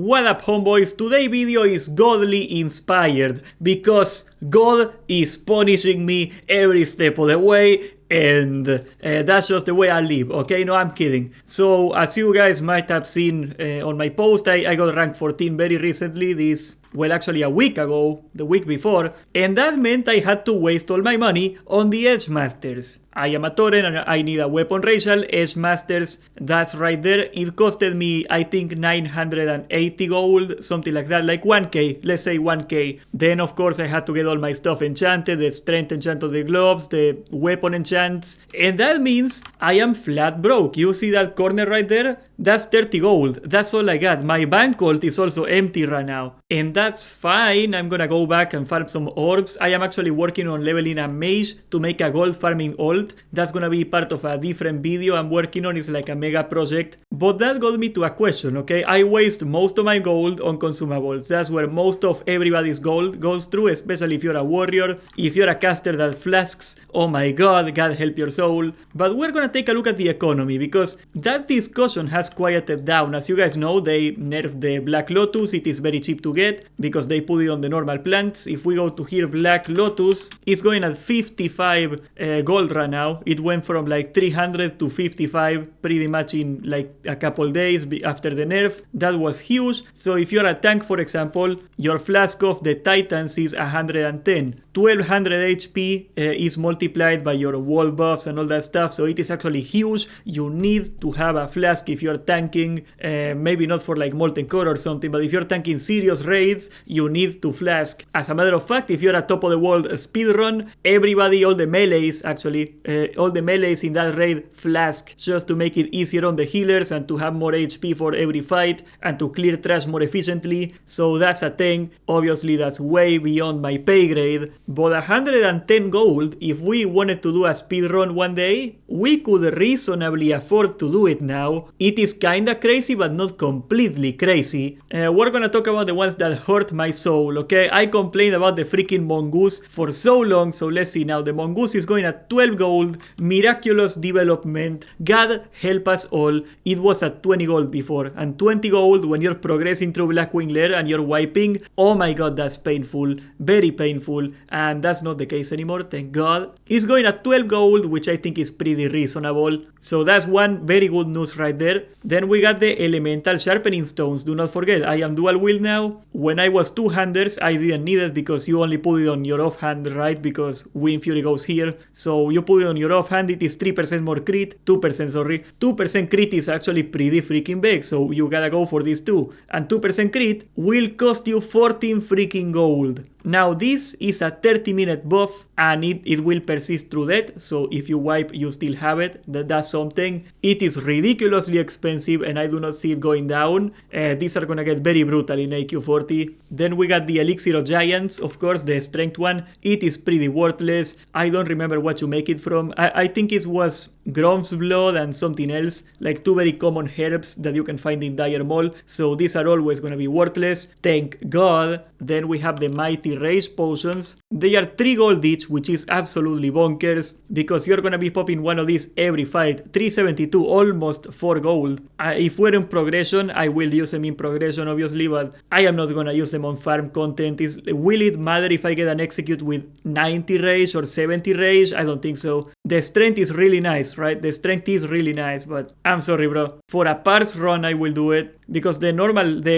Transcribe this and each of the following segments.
What up homeboys, today's video is godly inspired because God is punishing me every step of the way and that's just the way I live, okay? No, I'm kidding. So as you guys might have seen on my post, I got ranked 14 very recently, well actually a week ago, the week before, and that meant I had to waste all my money on the Edge Masters. I am a Torrent and I need a weapon racial, Edge Masters, that's right there. It costed me, I think, 980 gold, something like that, like 1k, let's say 1k. Then of course I had to get all my stuff enchanted, the strength enchant of the gloves, the weapon enchants, and that means I am flat broke. You see that corner right there? That's 30 gold, that's all I got. My bank vault is also empty right now. And that's fine, I'm gonna go back and farm some orbs. I am actually working on leveling a mage to make a gold farming ult. That's gonna be part of a different video I'm working on, it's like a mega project. But that got me to a question, okay? I waste most of my gold on consumables. That's where most of everybody's gold goes through, especially if you're a warrior, if you're a caster that flasks. Oh my god, God help your soul. But we're gonna take a look at the economy because that discussion has quieted down. As you guys know, they nerfed the Black Lotus. It is very cheap to get because they put it on the normal plants. If we go to here, Black Lotus is going at 55 gold right now. It went from like 300 to 55 pretty much in like a couple days after the nerf. That was huge. So if you're a tank, for example, your flask of the Titans is 110. 1200 HP is multiplied by your wall buffs and all that stuff, so it is actually huge. You need to have a flask if you're tanking, maybe not for like Molten Core or something, but if you're tanking serious raids, you need to flask. As a matter of fact, if you're a top of the world speedrun, everybody, all the melees actually, all the melees in that raid flask just to make it easier on the healers and to have more HP for every fight and to clear trash more efficiently. So that's a thing. Obviously that's way beyond my pay grade, but 110 gold, if we wanted to do a speedrun one day, we could reasonably afford to do it now. It is kinda crazy, but not completely crazy. We're gonna talk about the ones that hurt my soul, okay? I complained about the freaking mongoose for so long, so let's see now. The mongoose is going at 12 gold, miraculous development, God help us all. It was at 20 gold before, and 20 gold when you're progressing through Blackwing Lair and you're wiping, oh my god, that's painful, very painful, and that's not the case anymore, thank god. It's going at 12 gold, which I think is pretty reasonable, so that's one very good news right there. Then we got the elemental sharpening stones. Do not forget, I am dual wield now. When I was two-handers, I didn't need it because you only put it on your offhand, right? Because Wind Fury goes here, so you put it on your offhand. It is 3% more crit, 2% sorry. 2% crit is actually pretty freaking big, so you gotta go for this too. And 2% crit will cost you 14 freaking gold. Now this is a 30-minute buff and it will persist through that, so if you wipe you still have it. That's something. It is ridiculously expensive and I do not see it going down. These are gonna get very brutal in AQ 40. Then we got the Elixir of Giants, of course, the strength one. It is pretty worthless. I don't remember what you make it from. I think it was Grom's Blood and something else, like two very common herbs that you can find in Dire Mall, so these are always gonna be worthless, thank god. Then we have the Mighty Rage Potions. They are 3 gold each, which is absolutely bonkers, because you're gonna be popping one of these every fight. 372, almost 4 gold. If we're in progression, I will use them in progression obviously, but I am not gonna use them on farm content. Will it matter if I get an execute with 90 rage or 70 rage? I don't think so. The strength is really nice, right? The strength is really nice, but I'm sorry bro. For a parse run I will do it, because the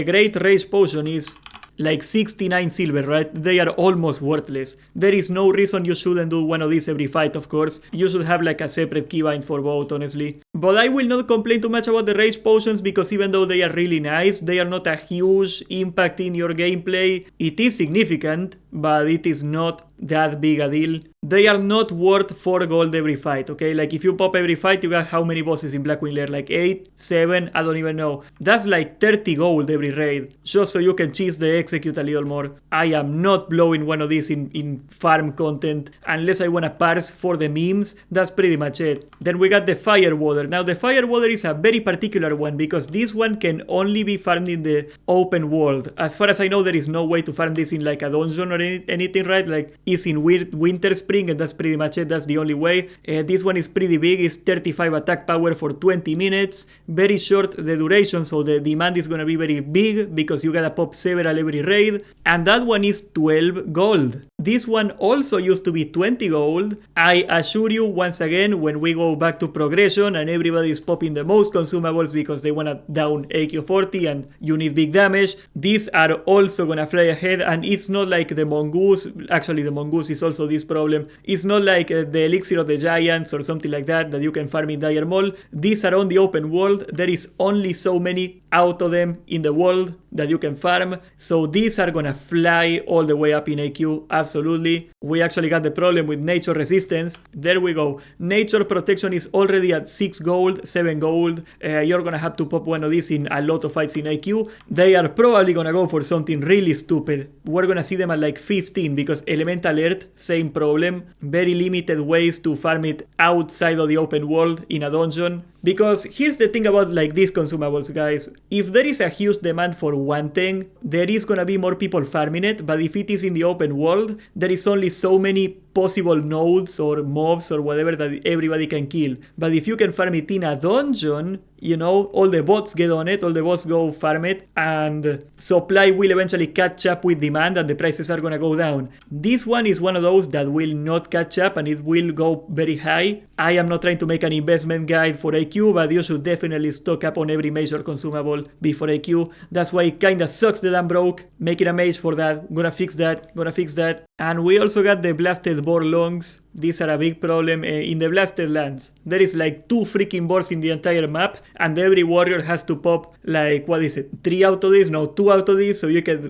great rage potion is like 69 silver, right? They are almost worthless. There is no reason you shouldn't do one of these every fight, of course. You should have like a separate keybind for both, honestly. But I will not complain too much about the rage potions, because even though they are really nice, they are not a huge impact in your gameplay. It is significant, but it is not that big a deal. They are not worth 4 gold every fight, okay? Like if you pop every fight, you got how many bosses in Blackwing Lair? Like 8, 7, I don't even know. That's like 30 gold every raid, just so you can cheese the execute a little more. I am not blowing one of these in farm content unless I want to parse for the memes. That's pretty much it. Then we got the Fire Water. Now the Fire Water is a very particular one, because this one can only be farmed in the open world. As far as I know, there is no way to farm this in like a dungeon or anything, right? Like is in winter spring, and that's pretty much it. That's the only way. This one is pretty big. It's 35 attack power for 20 minutes. Very short the duration, so the demand is gonna be very big because you gotta pop several every raid. And that one is 12 gold. This one also used to be 20 gold. I assure you, once again, when we go back to progression and everybody is popping the most consumables because they wanna down AQ40 and you need big damage, these are also gonna fly ahead. And it's not like the mongoose. Actually, the mongoose is also this problem. It's not like the elixir of the giants or something like that you can farm in Dire Mall. These are on the open world. There is only so many out of them in the world that you can farm, so these are gonna fly all the way up in AQ. Absolutely. We actually got the problem with nature resistance. There we go. Nature protection is already at 6 gold, 7 gold. You're gonna have to pop one of these in a lot of fights in AQ. They are probably gonna go for something really stupid. We're gonna see them at like 15 because elemental earth, same problem. Very limited ways to farm it outside of the open world in a dungeon. Because here's the thing about like these consumables, guys. If there is a huge demand for one thing, there is gonna be more people farming it. But if it is in the open world, there is only so many possible nodes or mobs or whatever that everybody can kill. But if you can farm it in a dungeon, you know, all the bots get on it, all the bots go farm it, and supply will eventually catch up with demand and the prices are gonna go down. This one is one of those that will not catch up and it will go very high. I am not trying to make an investment guide for AQ, but you should definitely stock up on every major consumable before AQ. That's why it kinda sucks that I'm broke. Making a mage for that. Gonna fix that. And we also got the blasted boar lungs. These are a big problem in the blasted lands. There is like 2 freaking boars in the entire map, and every warrior has to pop like, what is it, 3 out of these? No, 2 out of these, so you get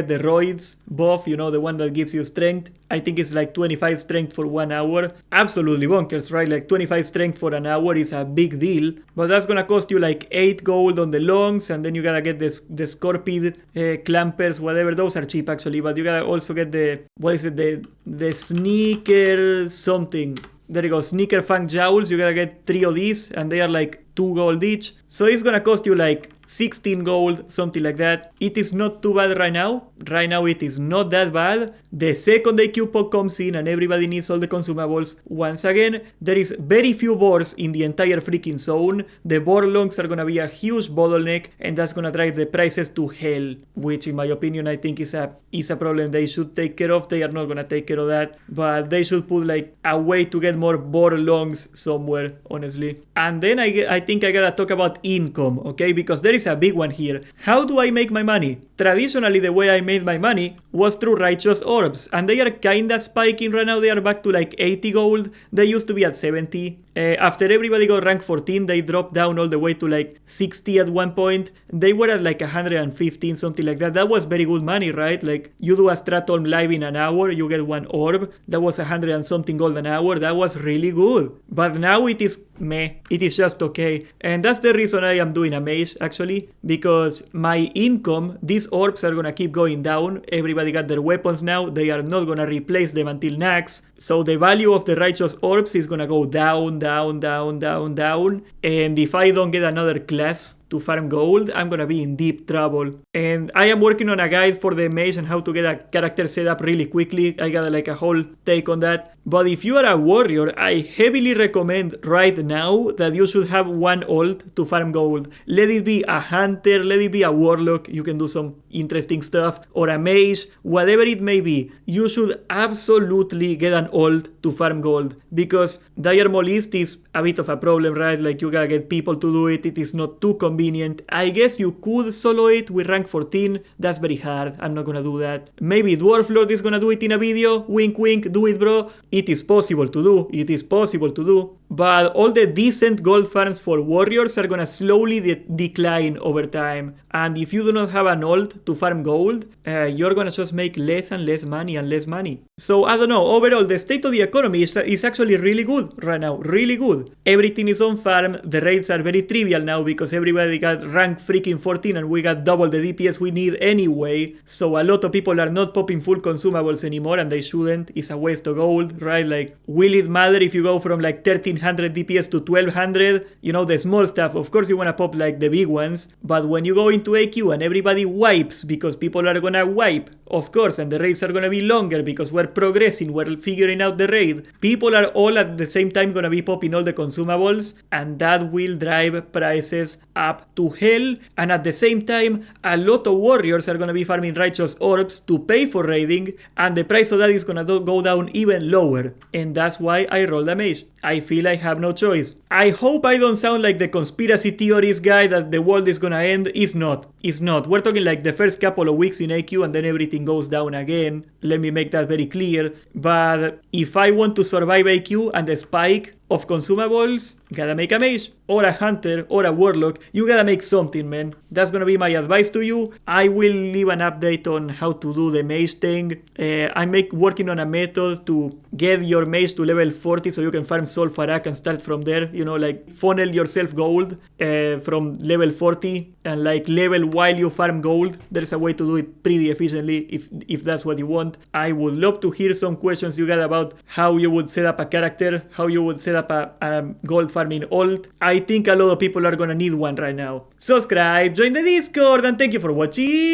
the roids buff, you know, the one that gives you strength. I think it's like 25 strength for 1 hour. Absolutely bonkers, right? Like 25 strength for an hour is a big deal, but that's gonna cost you like 8 gold on the lungs, and then you gotta get the scorpion clampers, whatever. Those are cheap actually, but you gotta also get the, what is it, the sneaker something. There you go, sneaker fang jowls. You gotta get 3 of these, and they are like 2 gold each. So it's gonna cost you like 16 gold, something like that. It is not too bad right now. Right now it is not that bad. The second AQ pop comes in and everybody needs all the consumables, once again, there is very few boars in the entire freaking zone. The boar lungs are gonna be a huge bottleneck, and that's gonna drive the prices to hell, which in my opinion I think is a problem they should take care of. They are not gonna take care of that, but they should put like a way to get more boar lungs somewhere, honestly. And then I think I gotta talk about income, okay? Because there is a big one here. How do I make my money? Traditionally, the way I made my money was through righteous orbs, and they are kinda spiking right now. They are back to like 80 gold. They used to be at 70. After everybody got rank 14, they dropped down all the way to like 60 at one point. They were at like 115, something like that. That was very good money, right? Like, you do a Stratorm live in an hour, you get 1 orb. That was 100 and something gold an hour. That was really good. But now it is meh. It is just okay. And that's the reason I am doing a mage, actually. Because my income, these orbs are gonna keep going down. Everybody got their weapons now. They are not gonna replace them until Nax. So the value of the righteous orbs is gonna go down, down, down, down, down. And if I don't get another class to farm gold, I'm gonna be in deep trouble. And I am working on a guide for the mage and how to get a character set up really quickly. I got like a whole take on that. But if you are a warrior, I heavily recommend right now that you should have 1 ult to farm gold. Let it be a hunter, let it be a warlock, you can do some interesting stuff, or a mage, whatever it may be. You should absolutely get an ult to farm gold, because Dire Mall East is a bit of a problem, right? Like, you gotta get people to do it, it is not too convenient. I guess you could solo it with rank 14, that's very hard, I'm not gonna do that. Maybe Dwarf Lord is gonna do it in a video, wink wink, do it bro. It is possible to do, it is possible to do. But all the decent gold farms for warriors are gonna slowly decline over time. And if you do not have an ult to farm gold, you're gonna just make less and less money and less money. So I don't know, overall the state of the economy is actually really good right now, really good. Everything is on farm, the raids are very trivial now because everybody got rank freaking 14 and we got double the DPS we need anyway. So a lot of people are not popping full consumables anymore, and they shouldn't. It's a waste of gold, right? Like, will it matter if you go from like 1300 DPS to 1200? You know, the small stuff, of course you wanna pop like the big ones, but when you go into AQ and everybody wipes because people are gonna wipe of course, and the raids are gonna be longer because we're progressing, we're figuring out the raid. People are all at the same time gonna be popping all the consumables, and that will drive prices up to hell. And at the same time, a lot of warriors are gonna be farming righteous orbs to pay for raiding, and the price of that is gonna go down even lower. And that's why I roll the mage. I feel I have no choice. I hope I don't sound like the conspiracy theorist guy that the world is gonna end. It's not. It's not. We're talking like the first couple of weeks in AQ and then everything goes down again. Let me make that very clear. But if I want to survive AQ and the spike of consumables, gotta make a mage or a hunter or a warlock. You gotta make something, man. That's gonna be my advice to you. I will leave an update on how to do the mage thing. I'm working on a method to get your mage to level 40 so you can farm Sol Farak and start from there. You know, like funnel yourself gold from level 40 and like level while you farm gold. There's a way to do it pretty efficiently if that's what you want. I would love to hear some questions you got about how you would set up a character, how you would set up a gold farming ult. I think a lot of people are gonna need one right now. Subscribe, join the Discord, and thank you for watching.